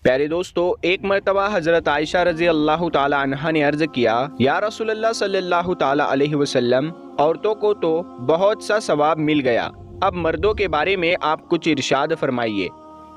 प्यारे दोस्तों, एक मरतबा हजरत आयशा रजी अल्लाह ताला अन्हा ने अर्ज किया, या रसूलल्लाह सल्लल्लाहु ताला अलैहि वसल्लम, औरतों को तो बहुत सा सवाब मिल गया, अब मर्दों के बारे में आप कुछ इरशाद फरमाइए।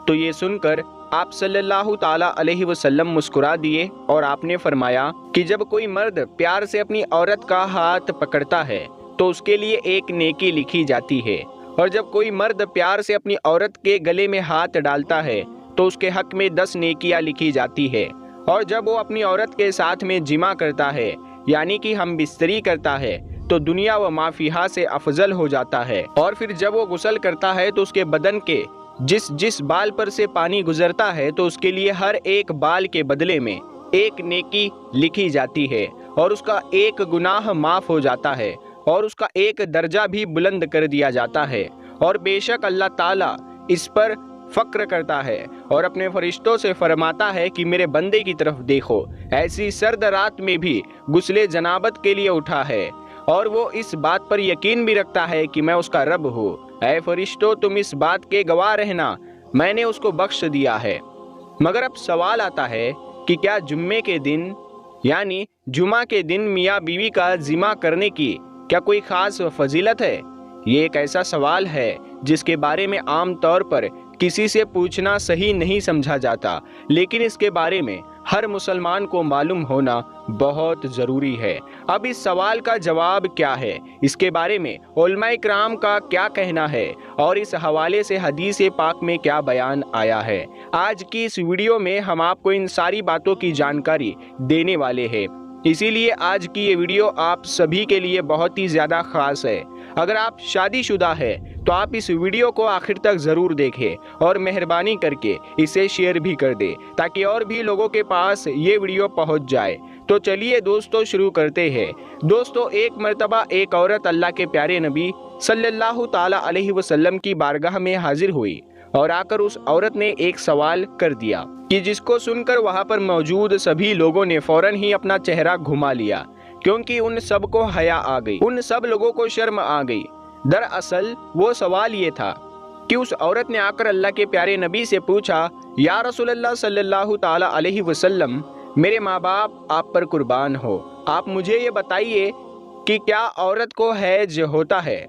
तो ये सुनकर आप सल्लल्लाहु ताला अलैहि वसल्लम मुस्कुरा दिए और आपने फरमाया कि जब कोई मर्द प्यार से अपनी औरत का हाथ पकड़ता है तो उसके लिए एक नेकी लिखी जाती है, और जब कोई मर्द प्यार से अपनी औरत के गले में हाथ डालता है तो उसके हक में 10 नेकियां लिखी जाती है, और जब वो अपनी औरत के साथ में जिमा करता है यानी कि हम बिस्तरी करता है तो दुनिया व माफिहा से अफजल हो जाता है, और फिर जब वो गुस्ल करता है तो उसके बदन के जिस जिस बाल पर से पानी गुजरता है तो उसके लिए हर एक बाल के बदले में एक नेकी लिखी जाती है, और उसका एक गुनाह माफ हो जाता है, और उसका एक दर्जा भी बुलंद कर दिया जाता है। और बेशक अल्लाह ताला इस पर फक्र करता है और अपने फरिश्तों से फरमाता है कि मेरे बंदे की तरफ देखो, ऐसी सर्द रात में भी गुस्ले जनाबत के लिए उठा है, और वो इस बात पर यकीन भी रखता है कि मैं उसका रब हूँ। ऐ फरिश्तों, तुम इस बात के गवाह रहना, मैंने उसको बख्श दिया है। मगर अब सवाल आता है कि क्या जुम्मे के दिन यानी जुमा के दिन मियाँ बीवी का जिमा करने की क्या कोई खास फजीलत है? ये एक ऐसा सवाल है जिसके बारे में आम तौर पर किसी से पूछना सही नहीं समझा जाता, लेकिन इसके बारे में हर मुसलमान को मालूम होना बहुत ज़रूरी है। अब इस सवाल का जवाब क्या है, इसके बारे में उलमाए किराम का क्या कहना है, और इस हवाले से हदीस पाक में क्या बयान आया है, आज की इस वीडियो में हम आपको इन सारी बातों की जानकारी देने वाले हैं। इसीलिए आज की ये वीडियो आप सभी के लिए बहुत ही ज़्यादा ख़ास है। अगर आप शादीशुदा है तो आप इस वीडियो को आखिर तक ज़रूर देखें और मेहरबानी करके इसे शेयर भी कर दें ताकि और भी लोगों के पास ये वीडियो पहुंच जाए। तो चलिए दोस्तों, शुरू करते हैं। दोस्तों, एक मरतबा एक औरत अल्लाह के प्यारे नबी सल्लल्लाहु ताला अलैहि वसल्लम की बारगाह में हाजिर हुई और आकर उस औरत ने एक सवाल कर दिया कि जिसको सुनकर वहाँ पर मौजूद सभी लोगों ने फौरन ही अपना चेहरा घुमा लिया, क्योंकि उन सब को हया आ गई, उन सब लोगों को शर्म आ गई। दरअसल वो सवाल ये था कि उस औरत ने आकर अल्लाह के प्यारे नबी से पूछा, या रसूलल्लाह सल्लल्लाहु ताला अलैहि वसल्लम, मेरे माँ बाप आप पर कुर्बान हो, आप मुझे ये बताइए कि क्या औरत को हैज होता है?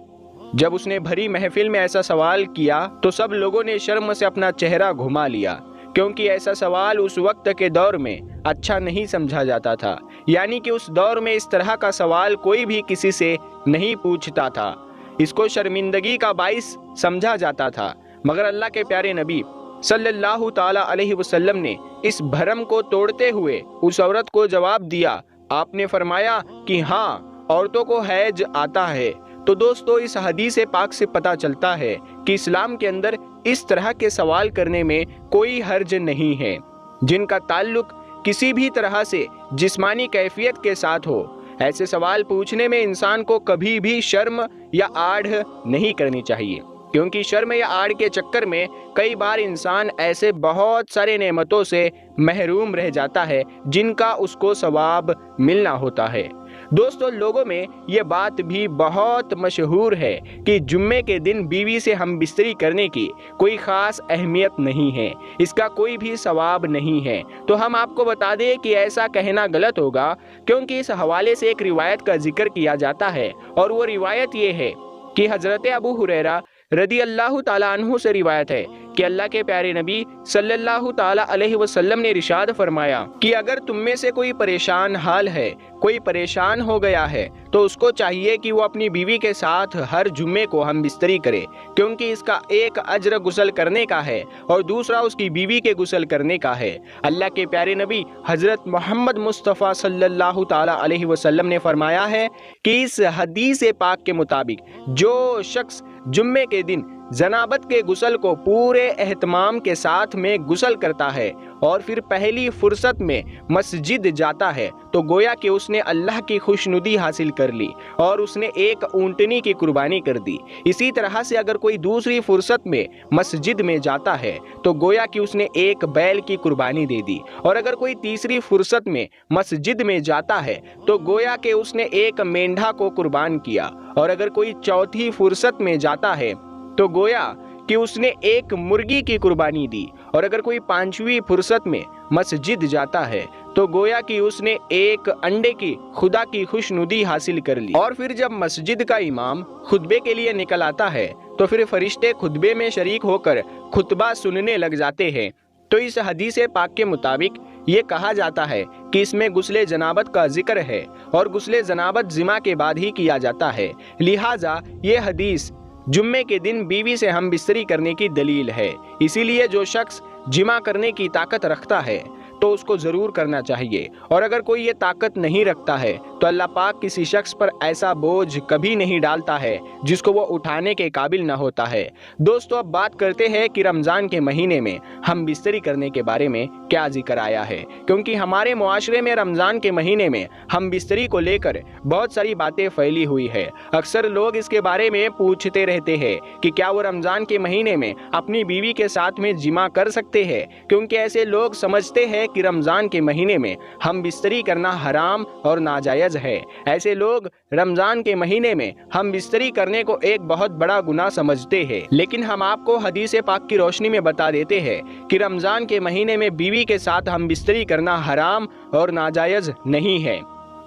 जब उसने भरी महफिल में ऐसा सवाल किया तो सब लोगों ने शर्म से अपना चेहरा घुमा लिया, क्योंकि ऐसा सवाल उस वक्त के दौर में अच्छा नहीं समझा जाता था, यानी कि उस दौर में इस तरह का सवाल कोई भी किसी से नहीं पूछता था, इसको शर्मिंदगी का बाइस समझा जाता था। मगर अल्लाह के प्यारे नबी सल्लल्लाहु ताला अलैहि वसल्लम ने इस भरम को तोड़ते हुए उस औरत को जवाब दिया। आपने फरमाया कि हाँ, औरतों को हैज आता है। तो दोस्तों, इस हदीस पाक से पता चलता है कि इस्लाम के अंदर इस तरह के सवाल करने में कोई हर्ज नहीं है जिनका ताल्लुक किसी भी तरह से जिस्मानी कैफियत के साथ हो। ऐसे सवाल पूछने में इंसान को कभी भी शर्म या आड़ नहीं करनी चाहिए, क्योंकि शर्म या आड़ के चक्कर में कई बार इंसान ऐसे बहुत सारे नेमतों से महरूम रह जाता है जिनका उसको सवाब मिलना होता है। दोस्तों, लोगों में ये बात भी बहुत मशहूर है कि जुम्मे के दिन बीवी से हम बिस्तरी करने की कोई ख़ास अहमियत नहीं है, इसका कोई भी सवाब नहीं है। तो हम आपको बता दें कि ऐसा कहना गलत होगा, क्योंकि इस हवाले से एक रिवायत का जिक्र किया जाता है, और वो रिवायत ये है कि हज़रत अबू हुरैरा रदी अल्लाह ताला अन्हु से रिवायत है कि अल्लाह के प्यारे नबी सल्लल्लाहु ताला अलैहि वसल्लम ने इरशाद फरमाया कि अगर तुम में से कोई परेशान हाल है, कोई परेशान हो गया है, तो उसको चाहिए कि वो अपनी बीवी के साथ हर जुम्मे को हम बिस्तरी करे, क्योंकि इसका एक अज्र गुस्ल करने का है और दूसरा उसकी बीवी के गुस्ल करने का है। अल्लाह के प्यारे नबी हजरत मोहम्मद मुस्तफ़ा सल्लल्लाहु ताला अलैहि वसल्लम ने फरमाया है कि इस हदीस पाक के मुताबिक जो शख्स जुम्मे के दिन जनाबत के गुस्ल को पूरे एहतमाम के साथ में गुस्ल करता है और फिर पहली फुर्सत में मस्जिद जाता है, तो गोया कि उसने अल्लाह की खुशनुदी हासिल कर ली और उसने एक ऊँटनी की कुर्बानी कर दी। इसी तरह से अगर कोई दूसरी फुर्सत में मस्जिद में जाता है तो गोया कि उसने एक बैल की कुर्बानी दे दी, और अगर कोई तीसरी फुर्सत में मस्जिद में जाता है तो गोया कि उसने एक मेंढा को कुर्बान किया, और अगर कोई चौथी फुर्सत में जाता है तो गोया कि उसने एक मुर्गी की कुर्बानी दी, اور اگر کوئی 5ویں فرصت میں مسجد جاتا ہے تو گویا کہ اس نے ایک انڈے کی خدا کی خوشنودی حاصل کر لی۔ اور پھر جب مسجد کا امام خطبے کے لیے نکل آتا ہے تو پھر فرشتے خطبے میں شریک ہو کر خطبہ سننے لگ جاتے ہیں۔ تو اس حدیث پاک کے مطابق یہ کہا جاتا ہے کہ اس میں غسل جنابت کا ذکر ہے اور غسل جنابت جمعہ کے بعد ہی کیا جاتا ہے، لہٰذا یہ حدیث جمعے کے دن بیوی سے ہم بستری کرنے کی دلیل ہے۔ اسی لیے جو شخص جمع کرنے کی طاقت رکھتا ہے تو اس کو ضرور کرنا چاہیے، اور اگر کوئی یہ طاقت نہیں رکھتا ہے تو اللہ پاک کسی شخص پر ایسا بوجھ کبھی نہیں ڈالتا ہے جس کو وہ اٹھانے کے قابل نہ ہوتا ہے۔ دوستو، اب بات کرتے ہیں کہ رمضان کے مہینے میں ہم بستری کرنے کے بارے میں کیا ذکر آیا ہے، کیونکہ ہمارے معاشرے میں رمضان کے مہینے میں ہم بستری کو لے کر بہت ساری باتیں پھیلی ہوئی ہے۔ اکثر لوگ اس کے بارے میں پوچھتے رہتے ہیں کہ کیا وہ رمضان کے مہینے میں اپنی بیوی کے ساتھ میں جمع کر سکتے ہیں، کیونکہ ایسے لوگ سمجھتے ہیں کہ رمضان کے مہینے میں ہم بستری کرنا حرام اور ناجائز ہے۔ ایسے لوگ رمضان کے مہینے میں ہم بستری کرنے کو ایک بہت بڑا گناہ سمجھتے ہیں، لیکن ہم آپ کو حدیث پاک کی روشنی میں بتا دیتے ہیں کہ رمضان کے مہینے میں بیوی کے ساتھ ہم بستری کرنا حرام اور ناجائز نہیں ہے۔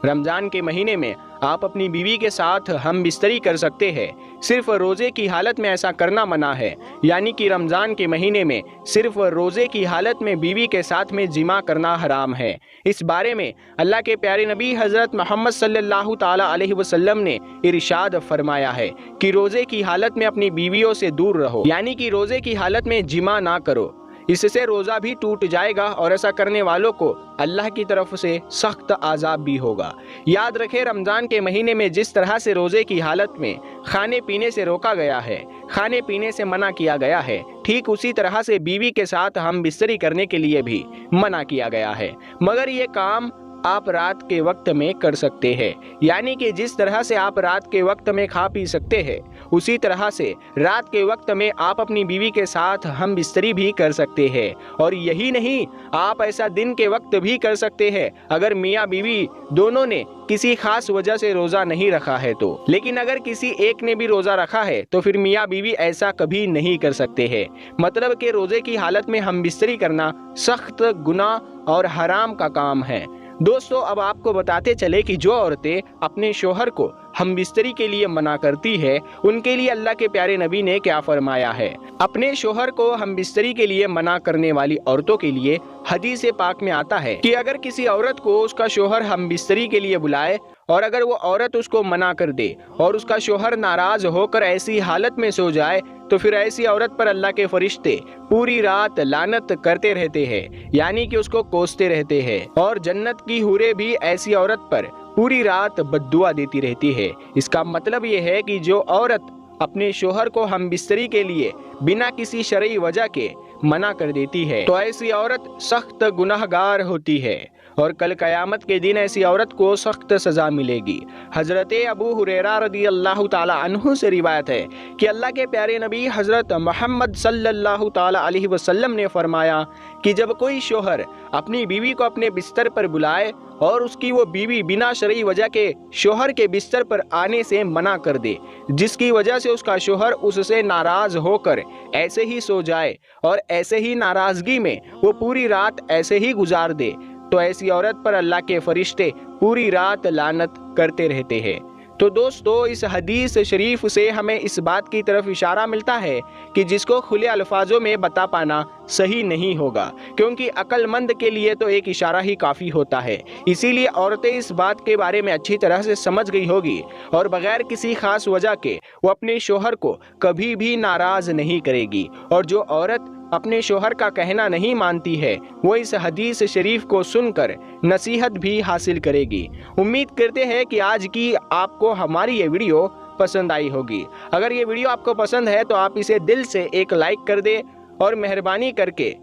رمضان کے مہینے میں آپ اپنی بیوی کے ساتھ ہم بستری کر سکتے ہیں، صرف روزے کی حالت میں ایسا کرنا منع ہے، یعنی کہ رمضان کے مہینے میں صرف روزے کی حالت میں بیوی کے ساتھ میں جمع کرنا حرام ہے۔ اس بارے میں اللہ کے پیارے نبی حضرت محمد صلی اللہ تعالی علیہ وسلم نے ارشاد فرمایا ہے کہ روزے کی حالت میں اپنی بیویوں سے دور رہو، یعنی کہ روزے کی حالت میں جمع نہ کرو، اس سے روزہ بھی ٹوٹ جائے گا اور ایسا کرنے والوں کو اللہ کی طرف سے سخت عذاب بھی ہوگا۔ یاد رکھیں، رمضان کے مہینے میں جس طرح سے روزے کی حالت میں کھانے پینے سے روکا گیا ہے، کھانے پینے سے منع کیا گیا ہے، ٹھیک اسی طرح سے بیوی کے ساتھ ہم بستری کرنے کے لیے بھی منع کیا گیا ہے، مگر یہ کام آپ رات کے وقت میں کر سکتے ہیں، یعنی کہ جس طرح سے آپ رات کے وقت میں کھا پی سکتے ہیں اسی طرح سے رات کے وقت میں آپ اپنی بیوی کے ساتھ ہم بستری بھی کر سکتے ہیں۔ اور یہی نہیں، آپ ایسا دن کے وقت بھی کر سکتے ہیں اگر میاں بیوی دونوں نے کسی خاص وجہ سے روزہ نہیں رکھا ہے تو، لیکن اگر کسی ایک نے بھی روزہ رکھا ہے تو پھر میاں بیوی ایسا کبھی نہیں کر سکتے ہیں۔ مطلب کہ روزے کی حالت میں ہم بستری کرنا سخت گناہ اور حرام کا کام ہے۔ دوستو، اب آپ کو بتاتے چلے کہ جو عورتیں اپنے شوہر کو ہم بستری کے لیے منع کرتی ہے ان کے لیے اللہ کے پیارے نبی نے کیا فرمایا ہے۔ اپنے شوہر کو ہم بستری کے لیے منع کرنے والی عورتوں کے لیے حدیث پاک میں آتا ہے کہ اگر کسی عورت کو اس کا شوہر ہم بستری کے لیے بلائے اور اگر وہ عورت اس کو منع کر دے اور اس کا شوہر ناراض ہو کر ایسی حالت میں سو جائے تو پھر ایسی عورت پر اللہ کے فرشتے پوری رات لعنت کرتے رہتے ہیں، یعنی کہ اس کو کوستے رہتے ہیں، اور جنت کی حوریں بھی ایسی عورت پر پوری رات بد دعا دیتی رہتی ہے۔ اس کا مطلب یہ ہے کہ جو عورت اپنے شوہر کو ہم بستری کے لیے بنا کسی شرعی وجہ کے منع کر دیتی ہے تو ایسی عورت سخت گناہگار ہوتی ہے، اور کل قیامت کے دن ایسی عورت کو سخت سزا ملے گی۔ حضرت ابو ہریرہ رضی اللہ تعالی عنہ سے روایت ہے کہ اللہ کے پیارے نبی حضرت محمد صلی اللہ تعالی علیہ وسلم نے فرمایا کہ جب کوئی شوہر اپنی بیوی کو اپنے بستر پر بلائے اور اس کی وہ بیوی بنا شرعی وجہ کے شوہر کے بستر پر آنے سے منع کر دے، جس کی وجہ سے اس کا شوہر اس سے ناراض ہو کر ایسے ہی سو جائے اور ایسے ہی ناراضگی میں وہ پوری رات ایسے ہی گزار دے، تو ایسی عورت پر اللہ کے فرشتے پوری رات لعنت کرتے رہتے ہیں۔ تو دوستو، اس حدیث شریف سے ہمیں اس بات کی طرف اشارہ ملتا ہے کہ جس کو کھلے الفاظوں میں بتا پانا صحیح نہیں ہوگا، کیونکہ عقل مند کے لیے تو ایک اشارہ ہی کافی ہوتا ہے۔ اسی لیے عورتیں اس بات کے بارے میں اچھی طرح سے سمجھ گئی ہوگی اور بغیر کسی خاص وجہ کے وہ اپنے شوہر کو کبھی بھی ناراض نہیں کرے گی، اور جو عورت اپنے شوہر کا کہنا نہیں مانتی ہے وہ اس حدیث شریف کو سن کر نصیحت بھی حاصل کرے گی۔ امید کرتے ہیں کہ آج کی آپ کو ہماری یہ ویڈیو پسند آئی ہوگی۔ اگر یہ ویڈیو آپ کو پسند ہے تو آپ اسے دل سے ایک لائک کر دیں، اور مہربانی کر کے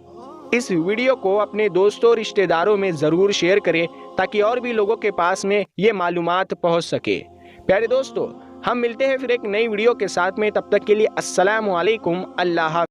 اس ویڈیو کو اپنے دوستوں رشتہ داروں میں ضرور شیئر کریں تاکہ اور بھی لوگوں کے پاس میں یہ معلومات پہنچ سکے۔ پیارے دوستو، ہم ملتے ہیں پھر ایک نئی ویڈیو کے ساتھ میں، تب تک کے لیے السلام علیکم، اللہ حافظ۔